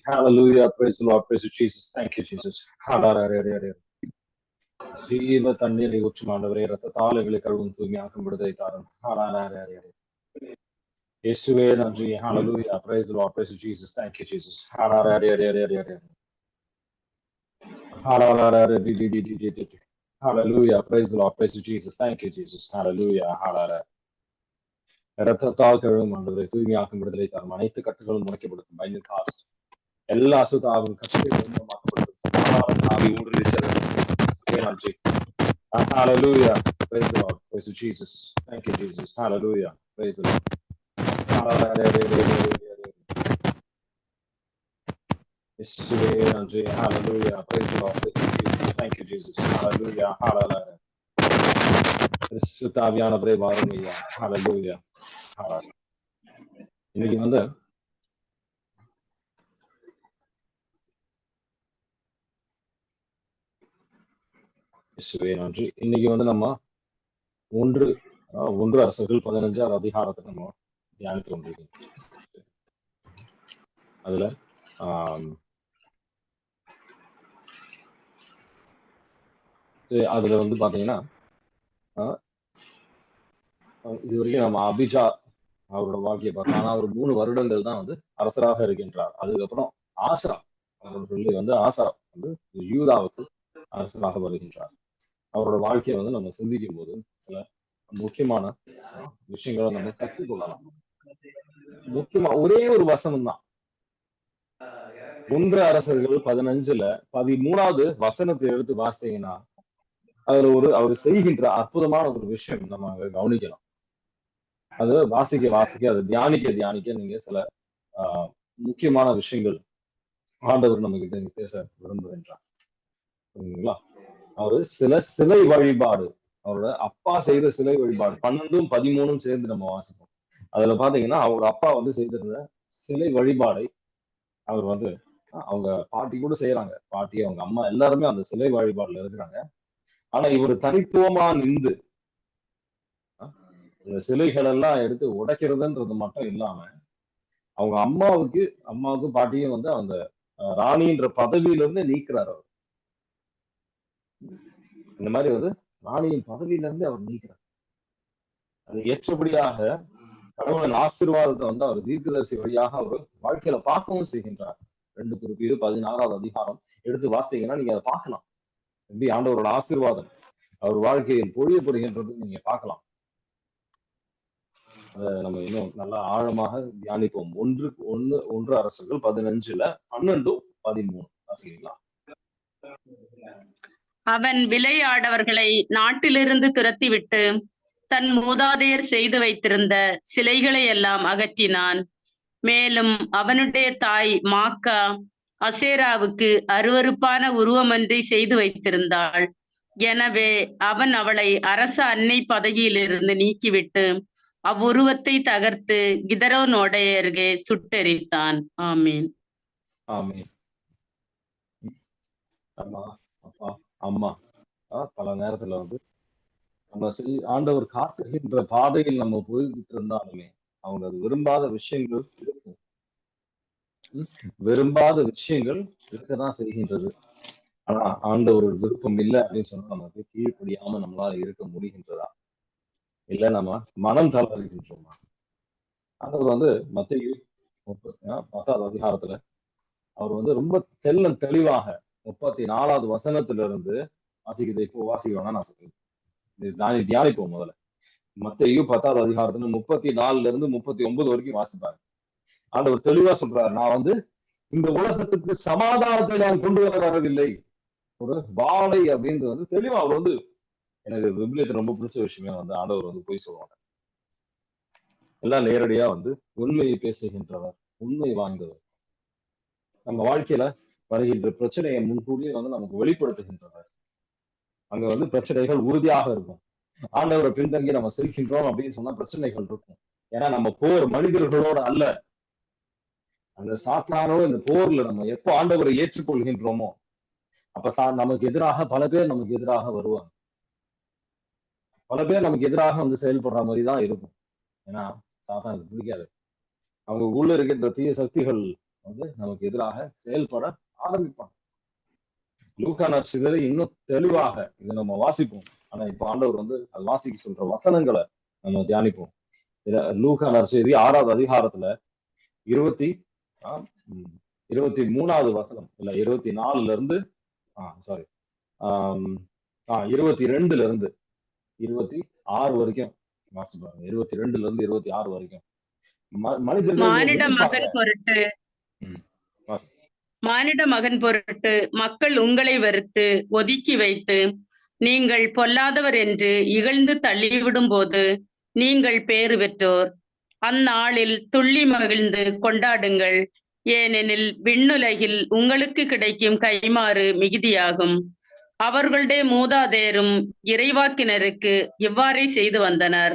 Hallelujah. Praise the Lord. Praise you, Jesus. Thank you, Jesus. ஜீவ தண்ணீரை ஊற்றும் ஆண்டவரே, ரத்தத்தால் எங்களை கழுவும் தூய்மையாக்கும் விடுதலை தாரும். இயேசுவே நன்றி. Hallelujah. Praise the Lord. Praise you, Jesus. Thank you, Jesus. Hallelujah. Praise the Lord. Praise you, Jesus. Thank you, Jesus. Hallelujah. ரத்தத்தால் கழுவும் ஆண்டவரே, தூய்மையாக்கும் விடுதலை தாரும். அனைத்து கட்டுகளும் முறைக்கப்படும். பைண்டிங் காஸ்ட் எல்லா அசுத்தாவும் கட்டுகளும் நன்றி. Hallelujah. Praise the Lord. Praise you, Jesus. Thank you, Jesus. Hallelujah. Praise the Lord. Hallelujah. Praise the Lord. Praise you, Jesus. Thank you, Jesus. Hallelujah. Hallelujah. சுத்தாவியானவரே வாரும் ஐயா. Hallelujah. இன்னைக்கு வந்து நன்றி. இன்னைக்கு வந்து நம்ம ஒன்று அரசர்கள் 15ஆவது அதிகாரத்தை நம்ம தியானித்து கொண்டிருக்கோம். அதுல அதுல வந்து பாத்தீங்கன்னா இது வரைக்கும் நம்ம அபிஜா அவரோட வாழ்க்கையை பார்த்தோம். ஆனா அவர் 3 வருடங்கள் தான் வந்து அரசராக இருக்கின்றார். அதுக்கப்புறம் ஆசா அவர்கள் வந்து ஆசா வந்து யூதாவுக்கு அரசராக வருகின்றார். அவரோட வாழ்க்கையை வந்து நம்ம சிந்திக்கும் போது சில முக்கியமான விஷயங்களை நம்ம கற்றுக்கொள்ளலாம். முக்கியமா ஒரே ஒரு வசனம் தான். 1 அரசர்கள் 15ல 13வது வசனத்தை எடுத்து வாசித்தீங்கன்னா அதுல அவர் செய்கின்ற அற்புதமான ஒரு விஷயம் நம்ம கவனிக்கலாம். அது வாசிக்க அதை தியானிக்க நீங்க சில முக்கியமான விஷயங்கள் ஆண்டவர் நம்ம கிட்ட பேச விரும்புகின்றார். புரியுதுங்களா? அவரு சிலை வழிபாடு, அவரோட அப்பா செய்த சிலை வழிபாடு 12, 13 சேர்ந்து நம்ம வாசிப்போம். அதுல பாத்தீங்கன்னா அவர் அப்பா வந்து செய்திருந்த சிலை வழிபாடை அவர் வந்து அவங்க பாட்டி கூட செய்யறாங்க. பாட்டி, அவங்க அம்மா எல்லாருமே அந்த சிலை வழிபாடுல இருக்கிறாங்க. ஆனா இவர் தனித்துவமா நின்று இந்த சிலைகள் எல்லாம் எடுத்து உடைக்கிறதுன்றது மட்டும் இல்லாம அவங்க அம்மாவுக்கு பாட்டியும் வந்து அந்த ராணின்ற பதவியில இருந்து நீக்கிறார். அவர் இந்த மாதிரி வந்து ராணியின் பதவியில இருந்து அவர் நீக்கிறார். அது ஏற்றபடியாக கடவுளின் ஆசீர்வாதத்தை வந்து அவர் தீர்க்கதரிசி வழியாக அவர் வாழ்க்கையில பார்க்கவும் செய்கின்றார். 2 குறிப்பீடு 16வது அதிகாரம் எடுத்து வாசித்தீங்கன்னா நீங்க அதை பார்க்கலாம். எப்படி ஆண்டவரோட ஆசீர்வாதம் அவர் வாழ்க்கையில் பொழியப்படுகின்றது நீங்க பார்க்கலாம். அதை நம்ம இன்னும் நல்லா ஆழமாக தியானிப்போம். 1 அரசர்கள் 15ல 12, 13 வாசிக்கலாம். அவன் விளையாடவர்களை நாட்டிலிருந்து துரத்திவிட்டு தன் மூதாதையர் செய்து வைத்திருந்த சிலைகளை எல்லாம் அகற்றினான். மேலும் அவனுடைய தாய் மாக்கா அசேராவுக்கு அருவருப்பான உருவமொன்றை செய்து வைத்திருந்தாள். எனவே அவன் அவளை அரச அன்னை பதவியிலிருந்து நீக்கிவிட்டு அவ்வுருவத்தை தகர்த்து கிதரோனோட அருகே சுட்டெரித்தான். ஆமீன். ஆமீன். அம்மா பல நேரத்துல வந்து நம்ம ஆண்டவர் காட்டுகின்ற பாதையில் நம்ம போய்கிட்டு இருந்தாலுமே அவங்க அது விரும்பாத விஷயங்கள் இருக்கும். விரும்பாத விஷயங்கள் இருக்கதான் செய்கின்றது. ஆனா ஆண்டவர் விருப்பம் இல்லை அப்படின்னு சொன்னா நமக்கு கீழ்ப்படியாம நம்மளால இருக்க முடிகின்றதா? இல்ல நம்ம மனம் தளர்கின்றோமா? ஆண்டவர் வந்து மத்தேயு 10வது அதிகாரத்துல அவர் வந்து ரொம்ப தெளிவாக 34வது வசனத்திலிருந்து வாசிக்கிறதை இப்போ வாசிக்கணும்னா நான் சொல்றேன். தியானிப்போம். முதல்ல மத்தேயு 10வது அதிகாரத்துல 34ல இருந்து 39 வரைக்கும் வாசிப்பாரு. ஆண்டவர் தெளிவா சொல்றாரு, நான் வந்து இந்த உலகத்துக்கு சமாதானத்தை நான் கொண்டு வரவில்லை, ஒரு வாழை அப்படின்றது வந்து தெளிவா அவர் வந்து எனக்கு விபிலியத்தை ரொம்ப பிடிச்ச விஷயமே வந்து ஆண்டவர் வந்து போய் சொல்லுவாங்க. எல்லாம் நேரடியா வந்து உண்மையை பேசுகின்றவர், உண்மை வாய்ந்தவர். நம்ம வாழ்க்கையில வருகின்ற பிரச்சனையை முன்கூடியே வந்து நமக்கு வெளிப்படுத்துகின்றவர். அங்க வந்து பிரச்சனைகள் உறுதியாக இருக்கும். ஆண்டவரை பின்தங்கி நம்ம செல்கின்றோம் அப்படின்னு சொன்னா பிரச்சனைகள் இருக்கும். ஏன்னா நம்ம போர் மனிதர்களோட அல்ல, அந்த சாத்தானோ இந்த போர்ல நம்ம எப்போ ஆண்டவரை ஏற்றுக்கொள்கின்றோமோ அப்ப நமக்கு எதிராக பல பேர் நமக்கு எதிராக வருவாங்க. பல பேர் நமக்கு எதிராக வந்து செயல்படுற மாதிரி தான் இருக்கும். ஏன்னா சாத்தானுக்கு பிடிக்காது. அவங்க உள்ள இருக்கின்ற தீய சக்திகள் வந்து நமக்கு எதிராக செயல்பட ஆரம்பிப்பாங்க. லூக்கா நற்செய்தியில இன்னும் தெளிவாக இதை நம்ம வாசிப்போம். ஆனா இப்ப ஆண்டவர் வந்து அது வாசிக்க சொல்ற வசனங்களை நம்ம தியானிப்போம். லூக்கா நற்செய்தி 6வது அதிகாரத்துல 23வது வசனம் இல்ல 24ல இருந்து சாரி 22ல இருந்து 26 வரைக்கும் வாசிப்பாங்க. 22ல இருந்து 26 வரைக்கும் மனிதர்கள் மானிட வெறுப்பாங்க. மகன் பொருட்டு வாசி. மானிட மகன் பொருட்டு மக்கள் உங்களை வெறுத்து ஒதுக்கி வைத்து நீங்கள் பொல்லாதவர் என்று இகழ்ந்து தள்ளிவிடும் போது நீங்கள் பேறு பெற்றோர். அந்நாளில் துள்ளி மகிழ்ந்து கொண்டாடுங்கள், ஏனெனில் விண்ணுலகில் உங்களுக்கு கிடைக்கும் கைமாறு மிகுதியாகும். அவர்களுடைய மூதாதையரும் இறைவாக்கினருக்கு இவ்வாறே செய்து வந்தனர்.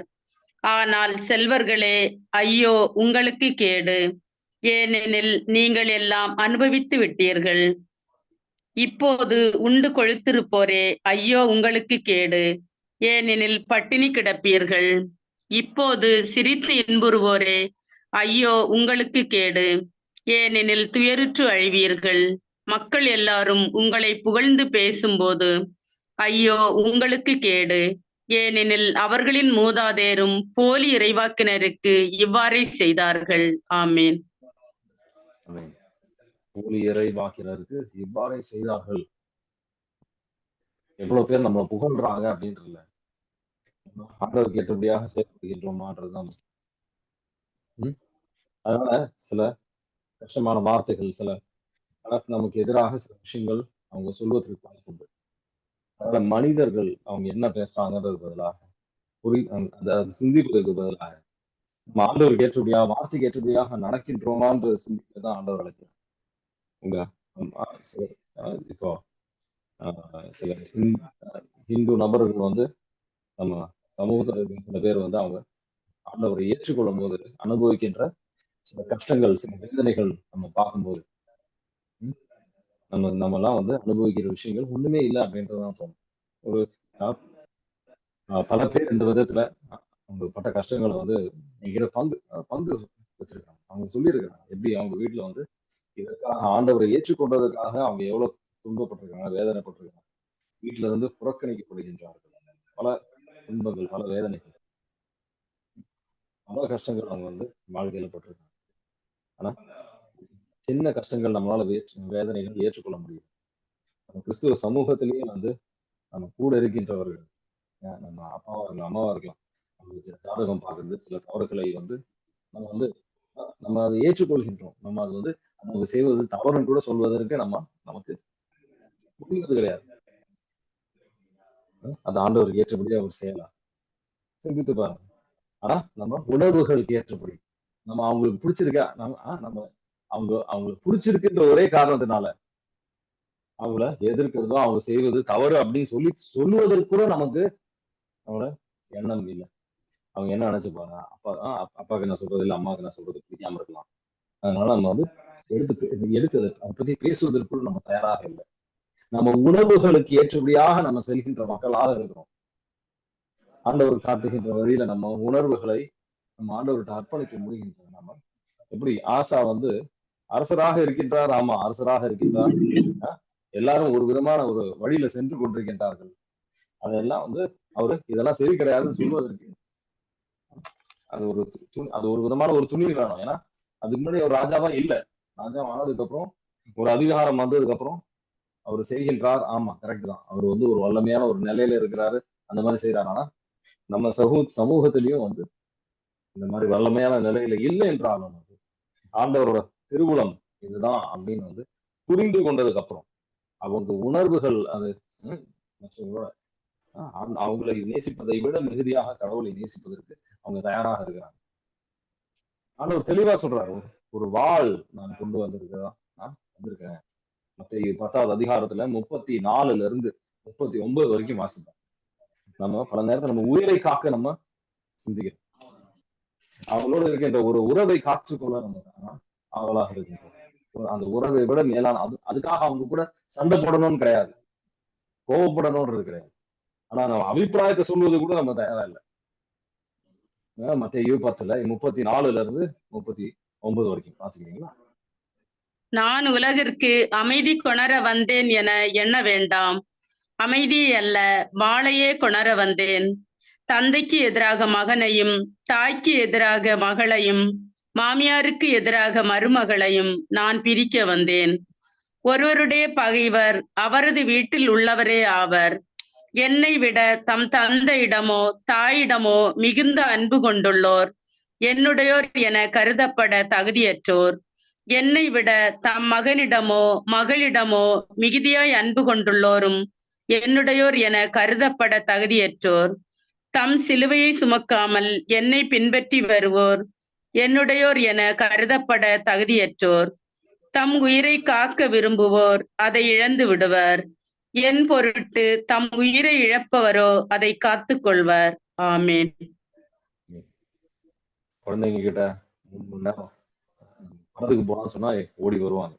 ஆனால் செல்வர்களே, ஐயோ உங்களுக்கு கேடு, ஏனெனில் நீங்கள் எல்லாம் அனுபவித்து விட்டீர்கள். இப்போது உண்டு கொழுத்திருப்போரே, ஐயோ உங்களுக்கு கேடு, ஏனெனில் பட்டினி கிடப்பீர்கள். இப்போது சிரித்து இன்புறுவோரே, ஐயோ உங்களுக்கு கேடு, ஏனெனில் துயருற்று அழிவீர்கள். மக்கள் எல்லாரும் உங்களை புகழ்ந்து பேசும்போது ஐயோ உங்களுக்கு கேடு, ஏனெனில் அவர்களின் மூதாதையரும் போலி இறைவாக்கினருக்கு இவ்வாறே செய்தார்கள். ஆமேன். போலி இறைவாக்கினருக்கு இவ்வாறே செய்தார்கள். எவ்வளவு பேர் நம்ம புகழ்றாங்க அப்படின்றதுல ஆண்டவருக்கு ஏற்றபடியாக செயல்படுகின்றோமான்றதுதான். அதனால சில கஷ்டமான வார்த்தைகள், சில நமக்கு எதிராக சில விஷயங்கள் அவங்க சொல்வதற்கு வாய்ப்பு உண்டு. அதனால மனிதர்கள் அவங்க என்ன பேசுறாங்கன்றது பதிலாக அதை சிந்திப்பதற்கு பதிலாக நம்ம ஆண்டவருக்கு ஏற்றபடியாக, வார்த்தைக்கு ஏற்றபடியாக நடக்கின்றோமான்றது சிந்திக்கதான் ஆண்டவர் அழைக்கிறார். உங்க இப்போ சில ஹிந்து நபர்கள் வந்து நம்ம சமூகத்தில் சில பேர் வந்து அவங்க ஆண்டவரை ஏற்றுக்கொள்ளும் போது அனுபவிக்கின்ற சில கஷ்டங்கள், சில வேதனைகள் நம்ம பார்க்கும்போது நம்ம எல்லாம் வந்து அனுபவிக்கிற விஷயங்கள் ஒண்ணுமே இல்லை அப்படின்றதுதான் தோணும். ஒரு பல பேர் இந்த விதத்துல அவங்க பட்ட கஷ்டங்களை வந்து என்கிட்ட பங்கு வச்சிருக்காங்க. அவங்க சொல்லியிருக்காங்க எப்படி அவங்க வீட்டுல வந்து இதற்காக ஆண்டவரை ஏற்றுக்கொண்டதற்காக அவங்க எவ்வளவு துன்பப்பட்டிருக்காங்க, வேதனைப்பட்டிருக்காங்க. வீட்டுல இருந்து புறக்கணிக்கப்படுகின்றார்கள். பல துன்பங்கள், பல வேதனைகள், பல கஷ்டங்கள் அவங்க வந்து வாழ்க்கையில பட்டிருக்காங்க. ஆனா சின்ன கஷ்டங்கள் நம்மளால வேதனைகள் ஏற்றுக்கொள்ள முடியும். நம்ம கிறிஸ்துவ சமூகத்திலேயே வந்து நம்ம கூட இருக்கின்றவர்கள், நம்ம அப்பாவா இருக்கலாம், அம்மாவா இருக்கலாம், ஜாதகம் பார்க்கறது, சில தவறுகளை வந்து நம்ம அதை ஏற்றுக்கொள்கின்றோம். நம்ம அது வந்து நம்ம செய்வது தவறுன்னு கூட சொல்வதற்கு நமக்கு முடிவது கிடையாது. அது ஆண்டவருக்கு ஏற்றபடி அவர் செய்யலாம். சிந்தித்து பாருங்க. ஆனா நம்ம உணர்வுகளுக்கு ஏற்றபடி நம்ம அவங்களுக்கு பிடிச்சிருக்கா, நம்ம அவங்களுக்கு பிடிச்சிருக்குன்ற ஒரே காரணத்தினால அவங்கள எதிர்க்கிறதோ அவங்க செய்வது தவறு அப்படின்னு சொல்லுவதற்கு கூட நமக்கு அவங்களோட எண்ணம் இல்லை. அவங்க என்ன நினைச்சுப்பாங்க, அப்பாவுக்கு என்ன சொல்றது இல்லை, அம்மாவுக்கு என்ன சொல்றது பிடிக்காம இருக்கலாம். அதனால நம்ம வந்து எடுத்து அதை பத்தி பேசுவதற்குள் நம்ம தயாராக இல்லை. நம்ம உணர்வுகளுக்கு ஏற்றபடியாக நம்ம செல்கின்ற மக்களாக இருக்கிறோம். ஆண்டவர் காட்டுகின்ற வழியில நம்ம உணர்வுகளை நம்ம ஆண்டவர்கிட்ட அர்ப்பணிக்க முடிகின்றோம். நம்ம எப்படி ஆசா வந்து அரசராக இருக்கின்றார், ஆமா அரசராக இருக்கின்றார், எல்லாரும் ஒரு விதமான ஒரு வழியில சென்று கொண்டிருக்கின்றார்கள். அதெல்லாம் வந்து அவரு இதெல்லாம் சரி கிடையாதுன்னு சொல்வதற்கு அது ஒரு விதமான ஒரு துணிவு வேணும். ஏன்னா அதுக்கு முன்னாடி ஒரு ராஜாவா இல்லை. ராஜா ஆனதுக்கு அப்புறம் ஒரு அதிகாரம் வந்ததுக்கு அப்புறம் அவர் செய்கின்றார், ஆமா கரெக்ட் தான், அவர் வந்து ஒரு வல்லமையான ஒரு நிலையில இருக்கிறாரு, அந்த மாதிரி செய்யறாரு. ஆனா நம்ம சமூகத்திலயும் வந்து இந்த மாதிரி வல்லமையான நிலையில இல்லை என்றாலும் ஆண்டவரோட திருவுளம் இதுதான் அப்படின்னு வந்து புரிந்து கொண்டதுக்கு அப்புறம் அவங்க உணர்வுகள் அது அவங்களை நேசிப்பதை விட மிகுதியாக கடவுளை நேசிப்பதற்கு அவங்க தயாராக இருக்கிறாங்க. ஆண்டவர் தெளிவா சொல்றாரு, ஒரு வாள் நான் கொண்டு வந்திருக்கேன். மத்தேயு 10வது அதிகாரத்துல 34ல இருந்து 39 வரைக்கும் வாசிப்போம். நம்ம பல நேரத்துல நம்ம உயிரை காக்க நம்ம சிந்திக்கிறோம். அவங்களோட இருக்கின்ற ஒரு உறவை காற்றுக்கொள்ள நம்ம ஆவலாக இருக்கின்றோம். அந்த உறவை விட மேலான அதுக்காக அவங்க கூட சண்டை போடணும்னு கிடையாது, கோவப்படணும்ன்றது கிடையாது. ஆனா நம்ம அபிப்பிராயத்தை சொல்வது கூட நம்ம தயாரா இல்லை. மத்தேயு 10ல 34ல இருந்து 39 வரைக்கும் வாசிக்கிறீங்களா? நான் உலகிற்கு அமைதி கொணர வந்தேன் என எண்ண வேண்டாம். அமைதி அல்ல, வாளையே கொணர வந்தேன். தந்தைக்கு எதிராக மகனையும், தாய்க்கு எதிராக மகளையும், மாமியாருக்கு எதிராக மருமகளையும் நான் பிரிக்க வந்தேன். ஒருவருடைய பகைவர் அவரது வீட்டில் உள்ளவரே ஆவர். என்னை விட தம் தந்தையிடமோ தாயிடமோ மிகுந்த அன்பு கொண்டுள்ளோர் என்னுடையோர் என கருதப்பட தகுதியற்றோர். என்னை விட தம் மகனிடமோ மகளிடமோ மிகுதியாய் அன்பு கொண்டுள்ளோரும் என்னுடையோர் என கருதப்பட தகுதியற்றோர். தம் சிலுவையை சுமக்காமல் என்னை பின்பற்றி வருவோர் என்னுடையோர் என கருதப்பட தகுதியற்றோர். தம் உயிரை காக்க விரும்புவோர் அதை இழந்து விடுவர். என் பொருட்டு தம் உயிரை இழப்பவரோ அதை காத்துக் கொள்வர். ஆமேன். குழந்தைங்க கிட்ட 3 மணி நேரம் படத்துக்கு போனா சொன்னா ஓடி வருவாங்க.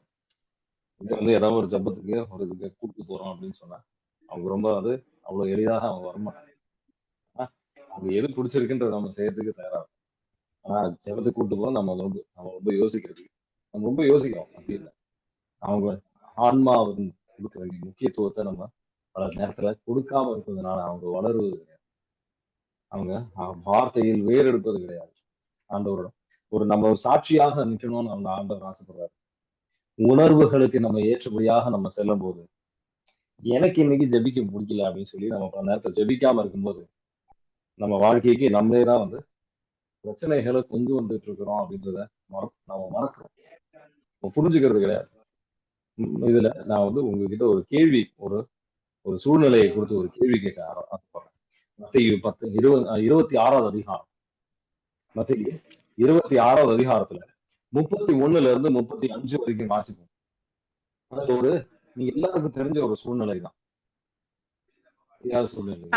ஏதாவது ஒரு ஜபத்துக்கு ஒரு இதுக்கு கூப்பிட்டு போறோம் அப்படின்னு சொன்னா அவங்க ரொம்ப அவ்வளவு எளிதாக அவங்க வரமாட்டாங்க. அவங்க எது பிடிச்சிருக்குன்றத நம்ம செய்யறதுக்கு தயாரா இருக்கும். ஆனா ஜபத்துக்கு கூப்பிட்டு போறோம் நம்ம ரொம்ப யோசிக்கிறதுக்கு நம்ம ரொம்ப யோசிக்கிறோம். அப்படி இல்லை, அவங்க ஆன்மாவின் கொடுக்க வேண்டிய முக்கியத்துவத்தை நம்ம பல நேரத்துல கொடுக்காம இருப்பதனால அவங்க வளருவது கிடையாது, அவங்க வார்த்தையில் வேறு எடுப்பது கிடையாது. ஆண்டவரோட நம்ம ஒரு சாட்சியாக நிக்கணும்னு அந்த ஆண்டவர் ஆசைப்படுறாரு. உணர்வுகளுக்கு நம்ம ஏற்றபடியாக நம்ம செல்லும் போது, எனக்கு இன்னைக்கு ஜெபிக்க பிடிக்கல அப்படின்னு சொல்லி நம்ம பல நேரத்தை ஜெபிக்காம இருக்கும்போது நம்ம வாழ்க்கைக்கு நம்மளே தான் பிரச்சனைகளை கொண்டு வந்துட்டு இருக்கிறோம் அப்படின்றத நம்ம மறக்கிறோம், புரிஞ்சுக்கிறது கிடையாது. இதுல நான் உங்ககிட்ட ஒரு கேள்வி, ஒரு சூழ்நிலையை கொடுத்து ஒரு கேள்வி கேட்க ஆசைப்படுறேன். மத்தேயு 26வது அதிகாரம், மத்தேயு 26வது அதிகாரத்துல 31ல இருந்து 35 வரைக்கும் வாசிப்போம். அதுல நீங்க எல்லாருக்கும் தெரிஞ்ச ஒரு சூழ்நிலை தான்.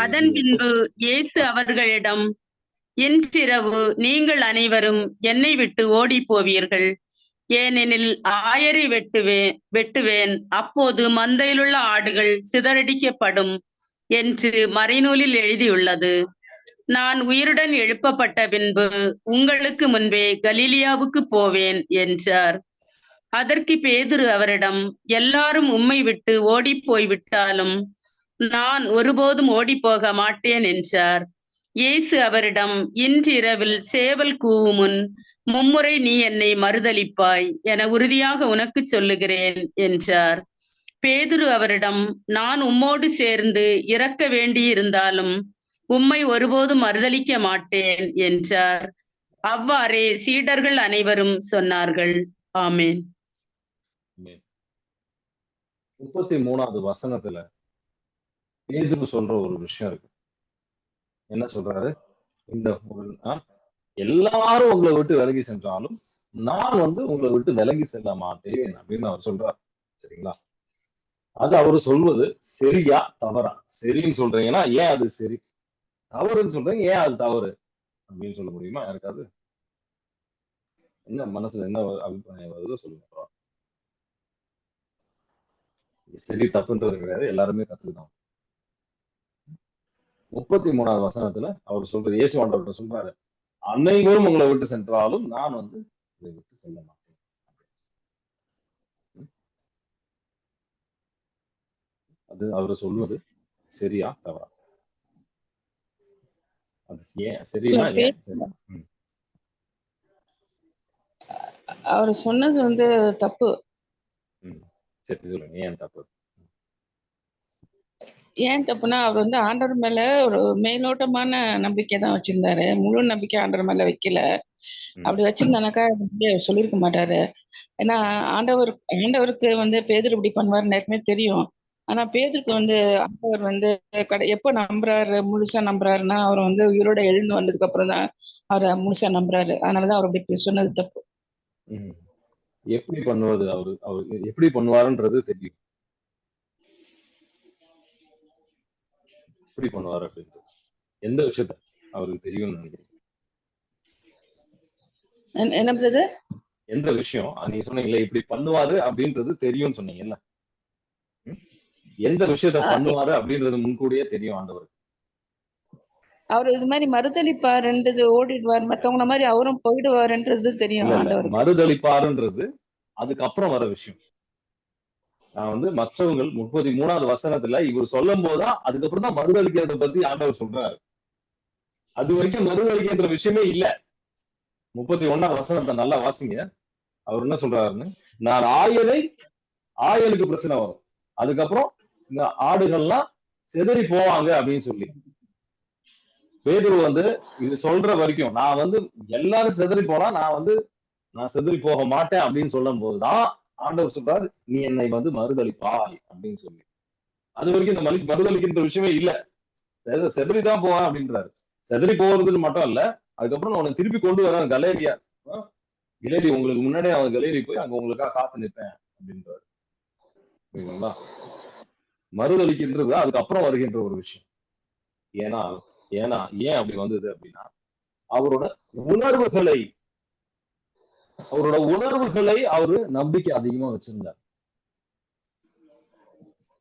அதன் பின்பு இயேசு அவர்களிடம், இன்றிரவு நீங்கள் அனைவரும் என்னை விட்டு ஓடி போவீர்கள். ஏனெனில் ஆயரை வெட்டுவேன், அப்போது மந்தையிலுள்ள ஆடுகள் சிதறடிக்கப்படும் என்று மறைநூலில் எழுதியுள்ளது. நான் உயிருடன் எழுப்பப்பட்ட பின்பு உங்களுக்கு முன்பே கலீலியாவுக்கு போவேன் என்றார். அதற்கு பேதுரு அவரிடம், எல்லாரும் உம்மை விட்டு ஓடி போய்விட்டாலும் நான் ஒருபோதும் ஓடி போக மாட்டேன் என்றார். இயேசு அவரிடம், இன்று இரவில் சேவல் கூவும் முன் மும்முறை நீ என்னை மறுதலிப்பாய் என உறுதியாக உனக்கு சொல்லுகிறேன் என்றார். பேதுரு அவரிடம், நான் உம்மோடு சேர்ந்து இறக்க வேண்டியிருந்தாலும் உம்மை ஒருபோதும் மறுதலிக்க மாட்டேன் என்றார். அவ்வாறே சீடர்கள் அனைவரும் சொன்னார்கள். ஆமேன். 33வது வசனத்துல பேதுரு சொல்ற ஒரு விஷயம் இருக்கு. என்ன சொல்றாரு? எல்லாரும் உங்களை விட்டு விலகி சென்றாலும் நான் உங்களை விட்டு விலகி செல்ல மாட்டேன் அப்படின்னு அவர் சொல்றாரு. சரிங்களா? அது அவரு சொல்வது சரியா தவறா? சரின்னு சொல்றீங்கன்னா ஏன் அது சரி, தவறுன்னு சொல்றீங்க ஏன் அது தவறு அப்படின்னு சொல்ல முடியுமா யாருக்காவது? என்ன மனசுல என்ன அபிப்பிராயம் வருதோ சொல்லுங்க. சரி தப்புன்றது கிடையாது, எல்லாருமே கத்துக்கிட்டோம். 33வது வசனத்துல அவர் சொல்றது, இயேசு ஆண்டவர்கிட்ட சொல்றாரு, அனைவரும் உங்களை விட்டு சென்றாலும் நான் இதை விட்டு செல்ல மாட்டேன். அது அவரு சொல்வது சரியா தவறா? அது ஏன் சரியா? அவர் சொன்னது தப்பு. சரி சொல்லுங்க, ஏன் தப்பு? ஏன் தப்புனா, அவர் ஆண்டவர் மேல ஒரு மேலோட்டமான நம்பிக்கை தான் வச்சிருந்தாரு. முழு நம்பிக்கை ஆண்டவர் மேல வைக்கல. அப்படி வச்சிருந்தானாக்கா சொல்லியிருக்க மாட்டாரு. ஏன்னா ஆண்டவருக்கு பேதுரு இப்படி பண்ணுவாருன்னு ஏற்கனவே தெரியும். ஆனா பேதுருக்கு ஆண்டவர் எப்ப நம்புறாரு, முழுசா நம்புறாருன்னா அவர் உயிரோட எழுந்து வந்ததுக்கு அப்புறம் தான் அவரை முழுசா நம்புறாரு. அதனாலதான் அவர் அப்படி சொன்னது தப்பு. எப்படி பண்ணுவது? அவரு எப்படி பண்ணுவாருன்றது தெரியும். எப்படி பண்ணுவாரு அப்படின்ட்டு எந்த விஷயத்த அவருக்கு தெரியும்னு நினைக்கிறேன்? என்ன பிரதர்? எந்த விஷயம் நீங்க சொன்னீங்கல்ல இப்படி பண்ணுவாரு அப்படின்றது தெரியும்னு சொன்னீங்கல்ல, எந்த விஷயத்த பண்ணுவாரு அப்படின்றது முன்கூடியே தெரியும் ஆண்டவர். அவர் இது மாதிரி மறுதளிப்பாருன்றது ஓடிடுவார், மத்தவங்கள மாதிரி அவரும் போயிடுவாருன்றது தெரியும் இல்ல ஆண்டவருக்கு. மறுதளிப்பாருன்றது அதுக்கப்புறம் வர விஷயம். நான் வந்து மற்றவங்க 33வது வசனத்துல இவர் சொல்லும் போதுதான் அதுக்கப்புறம் தான் மறுதளிக்கிறத பத்தி ஆண்டவர் சொல்றாரு. அது வரைக்கும் மறுதளிக்கின்ற விஷயமே இல்ல. 31வது வசனத்தை நல்லா வாசிங்க. அவர் என்ன சொல்றாருன்னு, நான் ஆயனுக்கு பிரச்சனை வரும், அதுக்கப்புறம் இந்த ஆடுகள்லாம் சிதறி போவாங்க அப்படின்னு சொல்லி பேதுரு வந்து இது சொல்ற வரைக்கும் நான் வந்து எல்லாரும் சிதறி போனா நான் சிதறி போக மாட்டேன் அப்படின்னு சொல்லும் போதுதான் ஆண்டவர் சொல்றாரு, நீ என்னை வந்து மறுதளிப்பாய் அப்படின்னு சொல்லி. அது வரைக்கும் இந்த மறுதளிக்கின்ற விஷயமே இல்ல. செதறிதான் போவேன் அப்படின்றாரு. செதறி போறதுன்னு மட்டும் இல்ல, அதுக்கப்புறம் நான் உனக்கு திருப்பி கொண்டு வரேன் கலேரியா, கிலேரி உங்களுக்கு முன்னாடியே அவன் கலேரி போய் அங்க உங்களுக்காக காத்து நிற்பேன் அப்படின்றாரு. புரியுதுங்களா? மறுதளிக்கின்றது அதுக்கப்புறம் வருகின்ற ஒரு விஷயம். ஏன்னா ஏன்னா ஏன் அப்படி வந்தது அப்படின்னா, அவரோட உணர்வுகளை அவரு நம்பிக்கை அதிகமா வச்சிருந்தார்.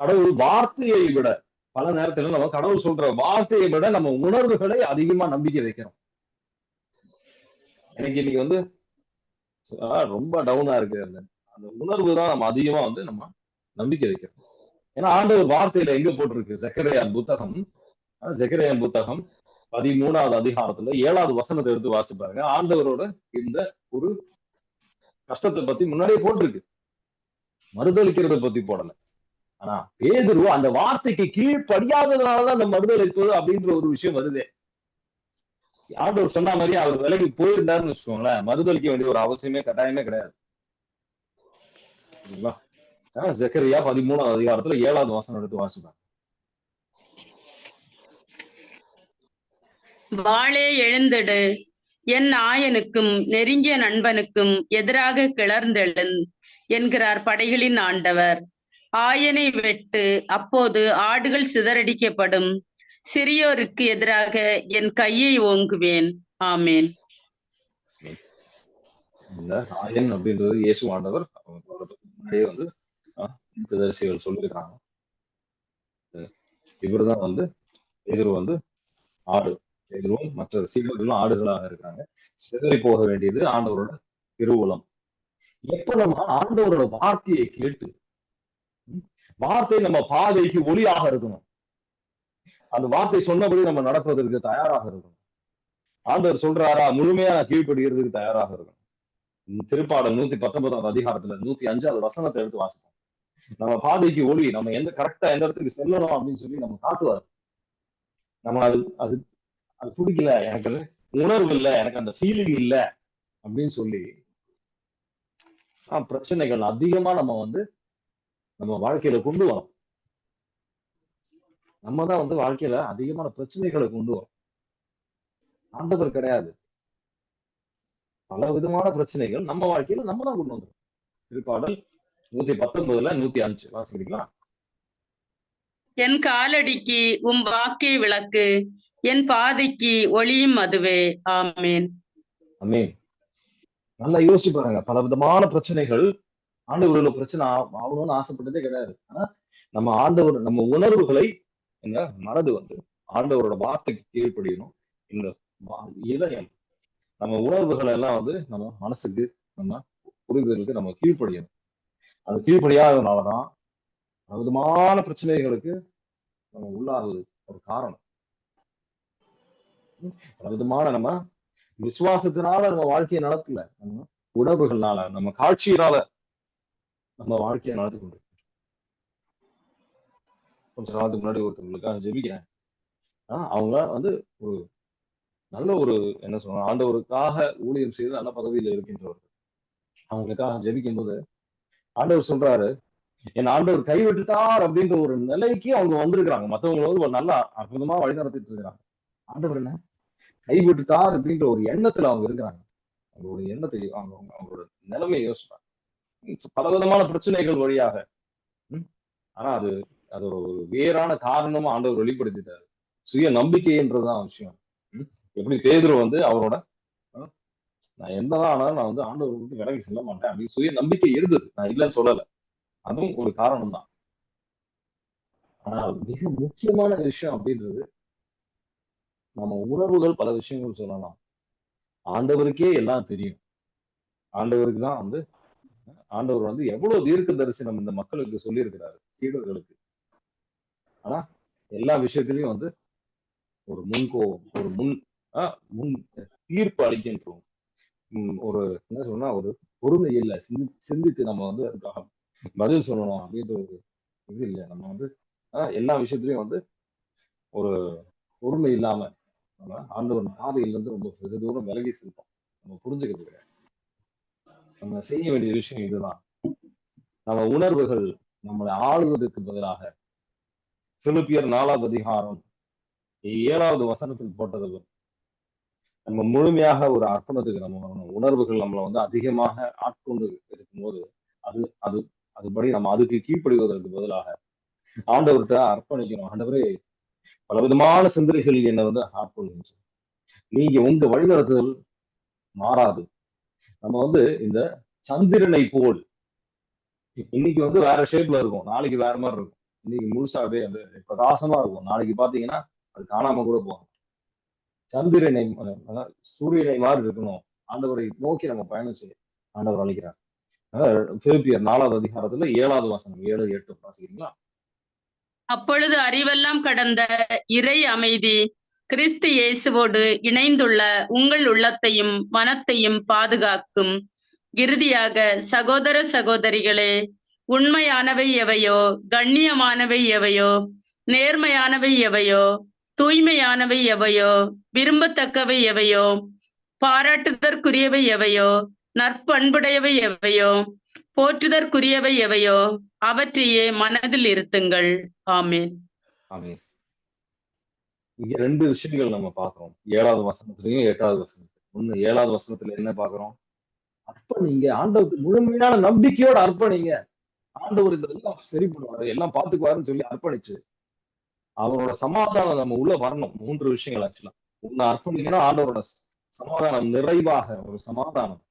கடவுள் வார்த்தையை விட பல நேரத்துல நம்ம கடவுள் சொல்ற வார்த்தையை விட நம்ம உணர்வுகளை அதிகமா நம்பிக்கை வைக்கிறோம். எனக்கு இன்னைக்கு வந்து ரொம்ப டவுனா இருக்கு, அந்த உணர்வு தான் நம்ம அதிகமா வந்து நம்ம நம்பிக்கை வைக்கிறோம். ஏன்னா ஆண்டவர் வார்த்தையில எங்க போட்டிருக்கு, ஜெகரியாவின் புத்தகம் 13வது அதிகாரத்துல 7வது வசனத்தை எடுத்து வாசிப்பாருங்க. ஆண்டவரோட இந்த ஒரு கஷ்டத்தை பத்தி முன்னாடியே போட்டிருக்கு, மறுதளிக்கிறத பத்தி போடல. ஆனா பேதுரு அந்த வார்த்தைக்கு கீழ்ப்படியாததுனாலதான் அந்த மறுதளிப்பது அப்படின்ற ஒரு விஷயம் வருது. ஆண்டவர் சொன்ன மாதிரி அவர் விலைக்கு போயிருந்தாருன்னு வச்சுக்கோங்களேன், மறுதளிக்க வேண்டிய ஒரு அவசியமே கட்டாயமே கிடையாது. ஜெகரியா 13வது அதிகாரத்துல 7வது வசனம் எடுத்து வாசிப்பாங்க. வாளே எழுந்திடு, என் ஆயனுக்கும் நெருங்கிய நண்பனுக்கும் எதிராக கிளர்ந்தெழுன் என்கிறார் படைகளின் ஆண்டவர். ஆயனை வெட்டு, அப்போது ஆடுகள் சிதறடிக்கப்படும். சிறியோருக்கு எதிராக என் கையை ஓங்குவேன். ஆமேன். இந்த ஆயன் அப்படின்றது இயேசு ஆண்டவர் முன்னாடியே வந்து தீர்க்கதரிசிகள் சொல்லியிருக்காங்க. இவருதான் வந்து பேதுரு வந்து ஆடு, பேதுருவும் மற்ற சீடர்களும் ஆடுகளாக இருக்காங்க. சிதறி போக வேண்டியது ஆண்டவரோட திருவுளம். எப்ப நம்ம ஆண்டவரோட வார்த்தையை கேட்டு, வார்த்தை நம்ம பாதைக்கு ஒளியாக இருக்கணும், அந்த வார்த்தை சொன்னபடி நம்ம நடப்பதற்கு தயாராக இருக்கணும். ஆண்டவர் சொல்றாரா முழுமையா கீழ்ப்படுகிறதுக்கு தயாராக இருக்கணும். திருப்பாடல் 119வது அதிகாரத்துல 105வது வசனத்தை எடுத்து வாசிப்போம். நம்ம பாதைக்கு ஒளி, நம்ம கரெக்டா எந்த இடத்துக்கு செல்லணும் அப்படின்னு சொல்லி நம்ம காட்டுவார். நம்ம அது பிடிக்கல, எனக்கு உணர்வு இல்லை, எனக்கு அந்த ஃபீலிங் இல்லை அப்படின்னு சொல்லி பிரச்சனைகள் அதிகமா நம்ம வாழ்க்கையில கொண்டு வரோம். நம்ம தான் வந்து வாழ்க்கையில அதிகமான பிரச்சனைகளை கொண்டு வரோம். ஆண்டவர் கிடையாது. பல விதமான பிரச்சனைகள் நம்ம வாழ்க்கையில நம்ம தான் கொண்டு வந்தோம். திருப்பாடல் 119ல 105 வாசிக்கிறீங்களா? என் காலடிக்கு உம் வாக்கே விளக்கு, என் பாதைக்கு ஒளியும் அதுவே. ஆமேன். ஆமேன். நல்லா யோசிச்சு பாருங்க, பல விதமான பிரச்சனைகள், ஆண்டவரோட பிரச்சனை ஆகணும்னு ஆசைப்பட்டதே கிடையாது. ஆனா நம்ம உணர்வுகளை மனது வந்து ஆண்டவரோட வார்த்தைக்கு கீழ்ப்படியணும். இந்த இதயம் நம்ம உணர்வுகள் எல்லாம் வந்து நம்ம மனசுக்கு நம்ம புரிதலுக்கு நம்ம கீழ்ப்படியணும். அது கீழ்ப்படியாததுனாலதான் விதமான பிரச்சனைகளுக்கு நம்ம உள்ளாகுது ஒரு காரணம். விதமான நம்ம விசுவாசத்தினால நம்ம வாழ்க்கையை நடத்தல, நம்ம உணர்வுகள்னால, நம்ம காட்சியினால நம்ம வாழ்க்கையை நடத்தி கொண்டு. கொஞ்ச நாளுக்கு முன்னாடி ஒருத்தவங்களுக்காக ஜெபிக்கிறேன். அவங்க வந்து ஒரு நல்ல ஒரு என்ன சொல்றாங்க, ஆண்டவருக்காக ஊழியம் செய்து நல்ல பதவியில இருக்கின்றவர்கள். அவங்களுக்காக ஜெபிக்கும் போது ஆண்டவர் சொல்றாரு, என் ஆண்டவர் கைவிட்டுட்டார் அப்படின்ற ஒரு நிலைக்கு அவங்க வந்திருக்கிறாங்க. மற்றவங்க வந்து ஒரு நல்ல அற்புதமா வழிநடத்திட்டு இருக்கிறாங்க. ஆண்டவர் என்ன கைவிட்டுட்டார் அப்படின்ற ஒரு எண்ணத்துல அவங்க இருக்கிறாங்க. அவங்களோட எண்ணத்தை அவங்களோட நிலைமையை யோசிப்பாங்க. பலவிதமான பிரச்சனைகள் வழியாக. ஆனா அது ஒரு வேறான காரணமா ஆண்டவர் வெளிப்படுத்திட்டாரு. சுய நம்பிக்கை என்றதுதான் விஷயம். எப்படி பேதுரு வந்து அவரோட நான் என்னதான் ஆனாலும் நான் வந்து ஆண்டவர் விட்டு விலகி செல்ல மாட்டேன் அப்படின்னு சுய நம்பிக்கை இருந்தது. நான் இல்லைன்னு சொல்லல. அதுவும் ஒரு காரணம் தான். ஆனால் மிக முக்கியமான விஷயம் அப்படின்றது, நம்ம உணர்வுகள் பல விஷயங்கள் சொல்லலாம். ஆண்டவருக்கே எல்லாம் தெரியும். ஆண்டவருக்கு தான் வந்து ஆண்டவர் வந்து எவ்வளவு தீர்க்க தரிசனம் இந்த மக்களுக்கு சொல்லியிருக்கிறாரு, சீடர்களுக்கு. ஆனா எல்லா விஷயத்திலயும் வந்து ஒரு முன்கோபம், ஒரு முன் தீர்ப்பு அளிக்கின்றோம். ஒரு என்ன சொல்லணும்னா, ஒரு பொறுமை இல்ல. சிந்தித்து நம்ம வந்து அதுக்காக பதில் சொல்லணும் அப்படின்ற ஒரு இது இல்ல. நம்ம வந்து எல்லா விஷயத்திலயும் வந்து ஒரு பொறுமை இல்லாம நம்ம ஆண்டவர் பாதையிலிருந்து ரொம்ப வெகு தூரம் விலகி செல்றோம். நம்ம புரிஞ்சுக்கிறது கிடையாது. நம்ம செய்ய வேண்டிய விஷயம் இதுதான். நம்ம உணர்வுகள் நம்மளை ஆளுவதற்கு பதிலாக பிலிப்பியர் 4வது அதிகாரம் 7வது வசனத்தில் போட்டது, நம்ம முழுமையாக ஒரு அர்ப்பணத்துக்கு நம்ம வரணும். உணர்வுகள் நம்மளை வந்து அதிகமாக ஆட்கொண்டு இருக்கும்போது அது அது அதுபடி நம்ம அதுக்கு கீழ்ப்படிவதற்கு பதிலாக ஆண்டவர்கிட்ட அர்ப்பணிக்கணும். ஆண்டவரே, பலவிதமான சிந்தனைகள் என்னை வந்து ஆட்கொள்கின்றன. நீங்க உங்க வழிநடத்துதல் மாறாது. நம்ம வந்து இந்த சந்திரனை போல் இன்னைக்கு வந்து வேற ஷேப்ல இருக்கும், நாளைக்கு வேற மாதிரி இருக்கும். இன்னைக்கு முழுசாவே அது பிரகாசமா இருக்கும், நாளைக்கு பாத்தீங்கன்னா அது காணாம கூட போகும். சந்திரனை சூரியனை மாதிரி இருக்கணும். ஆண்டவரை நோக்கி நம்ம பயணம் செய்ய ஆண்டவர் அழைக்கிறார். பிலிப்பியர் 4வது அதிகாரத்துல 7வது வசனம் 7, 8 வாசிக்கிறீங்களா? அப்பொழுது அறிவெல்லாம் கடந்த இறை அமைதி கிறிஸ்து இயேசுவோடு இணைந்துள்ள உங்கள் உள்ளத்தையும் மனத்தையும் பாதுகாக்கும். இறுதியாக சகோதர சகோதரிகளே, உண்மையானவை எவையோ, கண்ணியமானவை எவையோ, நேர்மையானவை எவையோ, தூய்மையானவை எவையோ, விரும்பத்தக்கவை எவையோ, பாராட்டுதற்குரியவை எவையோ, நற்பண்புடையவை எவையோ, போற்றுதற்குரியவை எவையோ, அவற்றையே மனதில் இருத்துங்கள். ஆமேன். ஆமென். இங்க 2 விஷயங்கள் நம்ம பார்க்கிறோம். 7வது வசனத்திலையும் 8வது வசனத்திலும். ஒண்ணு 7வது வசனத்துல என்ன பார்க்கிறோம்? அர்ப்பணிங்க. ஆண்டவருக்கு முழுமையான நம்பிக்கையோட அர்ப்பணிங்க. ஆண்டவர் இதெல்லாம் சரி பண்ணுவாரு, எல்லாம் பார்த்துக்குவாருன்னு சொல்லி அர்ப்பணிச்சு, அவரோட சமாதானம் நம்ம உள்ள வரணும். 3 விஷயங்கள் ஆக்சுவலா. ஒண்ணு அர்ப்பணிக்கணும், ஆண்டவரோட சமாதானம் நிறைவாக ஒரு சமாதானம்.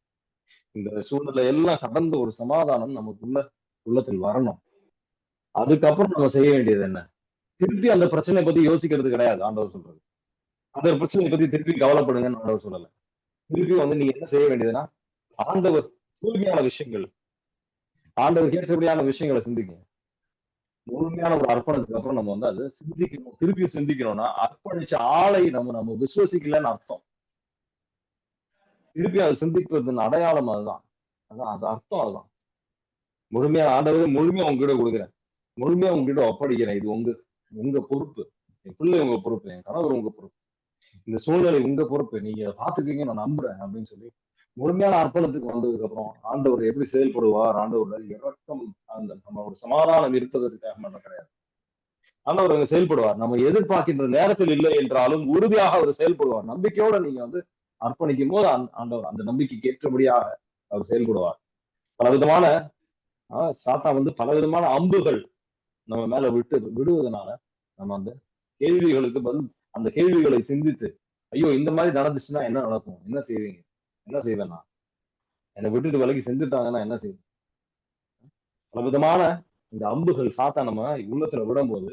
இந்த சூழ்நிலை எல்லாம் கடந்த ஒரு சமாதானம் நமக்குள்ள உள்ளத்தில் வரணும். அதுக்கப்புறம் நம்ம செய்ய வேண்டியது என்ன? திருப்பி அந்த பிரச்சனையை பத்தி யோசிக்கிறது கிடையாது ஆண்டவர் சொல்றது. அந்த பிரச்சனையை பத்தி திருப்பி கவலைப்படுங்கன்னு ஆண்டவர் சொல்லல. திருப்பி வந்து நீங்க என்ன செய்ய வேண்டியதுன்னா, ஆண்டவர் தூய்மையான விஷயங்கள், ஆண்டவருக்கு ஏற்றபடியான விஷயங்களை சிந்திங்க. முழுமையான ஒரு அர்ப்பணத்துக்கு அப்புறம் நம்ம வந்து அதை சிந்திக்கணும். திருப்பி சிந்திக்கணும்னா, அர்ப்பணிச்ச ஆளை நம்ம விசுவசிக்கலன்னு அர்த்தம். திருப்பி அதை சிந்திப்பதன் அடையாளம் அதுதான். அதான் அது அர்த்தம் அதுதான். முழுமையா ஆண்டவரே முழுமையா உங்ககிட்ட கொடுக்குறேன். முழுமையா உங்ககிட்ட ஒப்படைக்கிறேன். இது உங்க உங்க பொறுப்பு. என் பிள்ளை உங்க பொறுப்பு, என் கணவர் உங்க பொறுப்பு, இந்த சூழ்நிலை உங்க பொறுப்பு, நீங்க அதை பாத்துக்கீங்க, நான் நம்புறேன் அப்படின்னு சொல்லி முழுமையான அர்ப்பணத்துக்கு வந்ததுக்கு அப்புறம் ஆண்டவர் எப்படி செயல்படுவார்? ஆண்டவர் இறக்கம், அந்த நம்ம ஒரு சமாதானம் இருப்பதற்காக மட்டும் கிடையாது. ஆண்டவர் அங்க செயல்படுவார். நம்ம எதிர்பார்க்கின்ற நேரத்தில் இல்லை என்றாலும் உறுதியாக அவர் செயல்படுவார். நம்பிக்கையோட நீங்க வந்து அர்ப்பணிக்கும் போது ஆண்டவர் அந்த நம்பிக்கைக்கு ஏற்றபடியாக அவர் செயல்படுவார். பலவிதமான சாத்தா வந்து பலவிதமான அம்புகள் நம்ம மேல விடுவதனால நம்ம அந்த கேள்விகளுக்கு பதில், அந்த கேள்விகளை சிந்தித்து, ஐயோ இந்த மாதிரி நடந்துச்சுன்னா என்ன நடக்கும்? என்ன செய்வீங்க? என்ன செய்வேன் நான்? என்னை விட்டுட்டு விலகி செஞ்சுட்டாங்கன்னா என்ன செய்வேன்? பலவிதமான இந்த அம்புகள் சாத்தா நம்ம உள்ளத்துல விடும்போது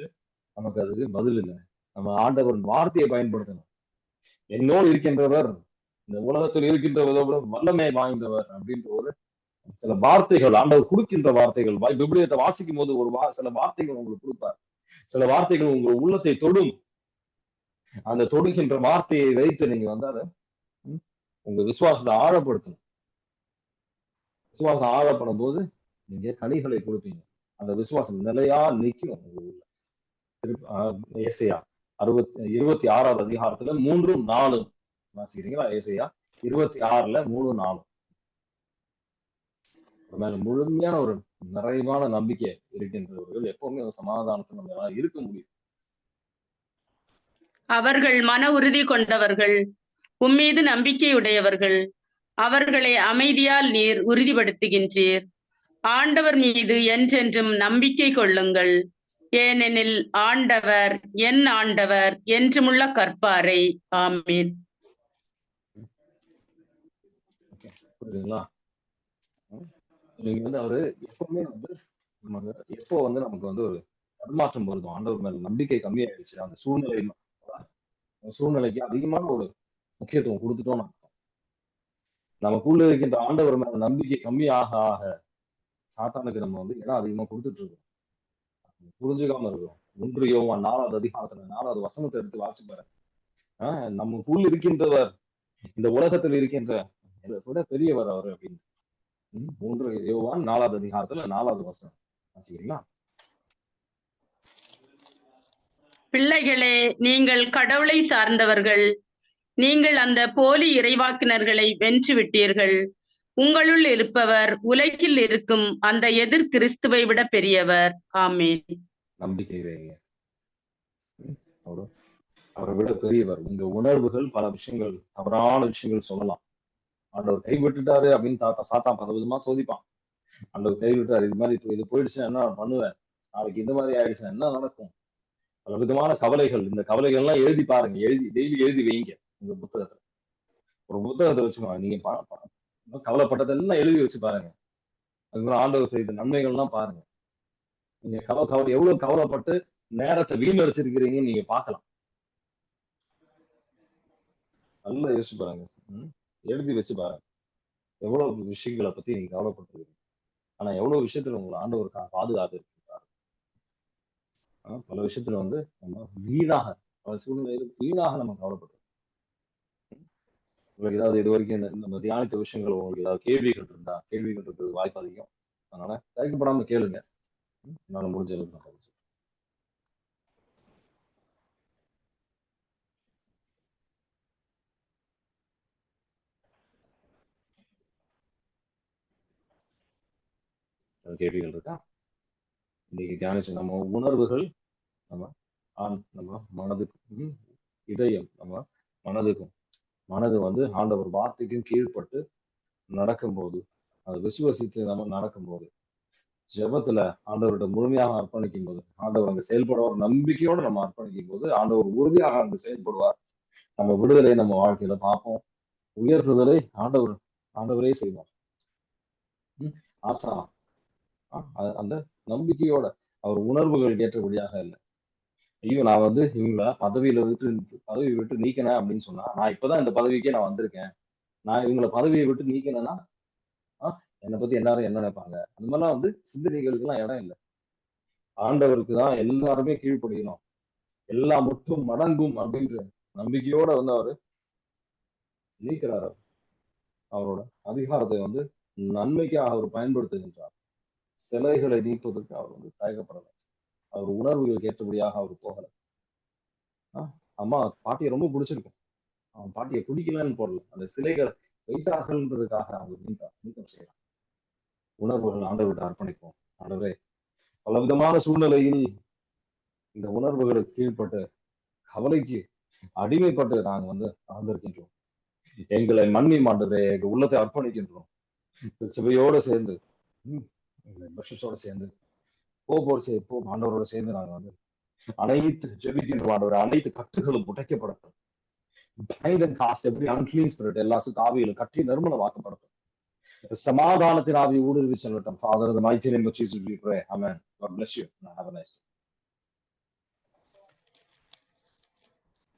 நமக்கு அதுக்கு பதில் இல்லை. நம்ம ஆண்டவரின் வார்த்தையை பயன்படுத்தணும். என்னோடு இருக்கின்றவர் இந்த உலகத்தில் இருக்கின்றவரோட வல்லமை வாய்ந்தவர் அப்படின்ற ஒரு சில வார்த்தைகள் ஆண்டவர் கொடுக்கின்ற வார்த்தைகள், விபிலியத்தை வாசிக்கும் போது சில வார்த்தைகள் உங்களுக்கு கொடுப்பார். சில வார்த்தைகள் உங்கள் உள்ளத்தை தொடும். அந்த தொடுகின்ற வார்த்தையை வைத்து நீங்க வந்து அதை உங்க விசுவாசத்தை ஆழப்படுத்தணும். விசுவாசம் ஆழப்படும் போது நீங்க கனிகளை கொடுப்பீங்க. அந்த விசுவாசம் நிலையா நிற்கும் உங்க உள்ள. ஏசாயா 26வது அதிகாரத்துல 3, 4 வாசிக்கிறீங்களா? ஏசாயா 26ல 3, 4. முழுமையான ஒரு நிறைவான நம்பிக்கை இருக்கின்றவர்கள் எப்பவுமே ஒரு சமாதானத்தில் நம்ம இருக்க முடியும். அவர்கள் மன உறுதி கொண்டவர்கள், உம்மீது நம்பிக்கையுடையவர்கள், அவர்களை அமைதியால் நீர் உறுதிப்படுத்துகின்றீர். ஆண்டவர் மீது என்றென்றும் நம்பிக்கை கொள்ளுங்கள், ஏனெனில் ஆண்டவர் என் ஆண்டவர் என்றுமுள்ள கற்பாரை. ஆமீன். ஓகேங்களா? நீங்க வந்து அவரு எப்பவுமே வந்து நமக்கு எப்போ வந்து நமக்கு வந்து ஒரு தடுமாற்றம் வருதோ, ஆண்டவர் மேல நம்பிக்கை கம்மியாயிடுச்சு, அந்த சூழ்நிலைக்கு அதிகமான ஒரு முக்கியத்துவம் கொடுத்துட்டோம்னு அர்த்தம். நமக்குள்ள இருக்கின்ற ஆண்டவர் மேல நம்பிக்கை கம்மியாக ஆக சாத்தானுக்கு நம்ம வந்து இடம் அதிகமா கொடுத்துட்டு இருக்கோம். புரிஞ்சுக்காம இருக்கிறோம். 1 யோவான் 4வது அதிகாரத்துல 4வது வசனத்தை எடுத்து வாசிச்சு பாருங்க. நமக்குள் இருக்கின்றவர் இந்த உலகத்தில் இருக்கின்ற இதை விட பெரியவர் அவர் அப்படின்னு. 1 யோவான் 4வது அதிகாரத்துல 4வது வசனம் வாசிக்கிறீங்களா? பிள்ளைகளே, நீங்கள் கடவுளை சார்ந்தவர்கள். நீங்கள் அந்த போலி இறைவாக்கினர்களை வென்று விட்டீர்கள். உங்களுள் இருப்பவர் உலகில் இருக்கும் அந்த எதிர் கிறிஸ்துவை விட பெரியவர். ஆமென். நம்பிக்கை வைங்க. அவரை விட பெரியவர். உங்க உணர்வுகள் பல விஷயங்கள், தவறான விஷயங்கள் சொல்லலாம். ஆண்டவர் கைவிட்டுட்டாரு அப்படின்னு சாத்தான் பல விதமா சோதிப்பான். ஆண்டவர் கைவிட்டாரு, இது மாதிரி இது போயிடுச்சுன்னா என்ன பண்ணுவேன், நாளைக்கு இந்த மாதிரி ஆயிடுச்சுன்னா என்ன நடக்கும், பல விதமான கவலைகள். இந்த கவலைகள் எல்லாம் எழுதி பாருங்க, டெய்லி எழுதி வைங்க உங்க புத்தகத்துல. ஒரு புத்தகத்தை வச்சுக்கோங்க, நீங்க கவலைப்பட்டதெல்லாம் எழுதி வச்சு பாருங்க. அதுக்கப்புறம் ஆண்டவர் செய்த நன்மைகள்லாம் பாருங்க. நீங்க எவ்வளவு கவலைப்பட்டு நேரத்தை வீணடிச்சிருக்கிறீங்கன்னு நீங்க பார்க்கலாம். நல்லா யோசிச்சு பாருங்க. எழுதி வச்சு பாருங்க, எவ்வளவு விஷயங்களை பத்தி நீங்க கவலைப்பட்டிருக்கீங்க. ஆனா எவ்வளவு விஷயத்துல உங்களை ஆண்டவர் பாதுகாத்து இருக்காரு. பல விஷயத்துல வந்து நம்ம வீணாக, பல சூழ்நிலையில வீணாக நம்ம கவலைப்பட்டிருக்கோம். உங்களுக்கு ஏதாவது இது வரைக்கும் நம்ம தியானித்த விஷயங்கள் உங்களுக்கு ஏதாவது கேள்விகள் இருக்கிறது வாய்ப்பு அதிகம். அதனால தயக்கப்படாம கேளுங்க. என்னால முடிஞ்ச அளவுக்கு நான் பேசுறேன். கேள்விகள் இருக்கா? இன்னைக்கு தியானிச்சு நம்ம உணர்வுகள், நம்ம மனதுக்கும் இதயம், நம்ம மனது வந்து ஆண்டவர் வார்த்தைக்கும் கீழ்பட்டு நடக்கும்போது, அதை விசுவசித்து நம்ம நடக்கும்போது, ஜெபத்துல ஆண்டவர்கிட்ட முழுமையாக அர்ப்பணிக்கும் போது, ஆண்டவர் அங்க செயல்படுவார் நம்பிக்கையோட நம்ம அர்ப்பணிக்கும் போது ஆண்டவர் உறுதியாக அங்கு செயல்படுவார். நம்ம விடுதலை நம்ம வாழ்க்கையில பார்ப்போம். உயர்த்துதலை ஆண்டவரே செய்வார். ஆசா அந்த நம்பிக்கையோட, அவர் உணர்வுகள் ஏற்றபடியாக இல்லை. ஐயோ, நான் வந்து இவங்கள பதவி விட்டு நீக்கினேன் அப்படின்னு சொன்னா, நான் இப்பதான் இந்த பதவிக்கே நான் வந்திருக்கேன், நான் இவங்களை பதவியை விட்டு நீக்கினேன்னா என்னை பத்தி எல்லாரும் என்ன நினைப்பாங்க, அந்த மாதிரிலாம் வந்து சிந்தனைகளுக்கு எல்லாம் இடம் இல்லை. ஆண்டவருக்கு தான் எல்லாருமே கீழ்ப்படியணும், எல்லா முற்றும் மடங்கும் அப்படின்ற நம்பிக்கையோட வந்து அவரு நீக்கிறார். அவரோட அதிகாரத்தை வந்து நன்மைக்காக அவர் பயன்படுத்துகின்றார். சிலைகளை நீக்குவதற்கு அவர் வந்து தயக்கப்படலை. அவர் உணர்வுகளுக்கு ஏற்றபடியாக அவர் போகல. அம்மா பாட்டியை ரொம்ப பிடிச்சிருக்கும், அவன் பாட்டியை பிடிக்கலன்னு போடல, அந்த சிலைகளை வைத்தார்கள்ன்றதுக்காக அவங்க நீக்கம் செய்யலாம். உணர்வுகள் ஆண்டவர்கிட்ட அர்ப்பணிப்போம். ஆண்டவரே, பல விதமான சூழ்நிலையில் இந்த உணர்வுகளுக்கு கீழ்பட்டு கவலைக்கு அடிமைப்பட்டு நாங்க வந்து ஆழ்ந்திருக்கின்றோம். எங்களை மன்னி ஆண்டவரே, எங்க உள்ளத்தை அர்ப்பணிக்கின்றோம். சிவையோட சேர்ந்து பஷோட சேர்ந்து ஆண்டவரோட சேர்ந்து நாங்க வந்து அனைத்து ஜெபிக்கின்ற ஆண்டவர், அனைத்து கட்டுகளும் உடைக்கப்படட்டும். அன்கிளீன் ஸ்பிரிட் எல்லா ஆவிகளும் கட்டி நிர்மூலமாக்கப்படட்டும். சமாதானத்தின் ஆவி ஊடுருவி செல்லட்டும். Father, in the mighty name of Jesus we pray. Amen. God bless you. Have a nice day.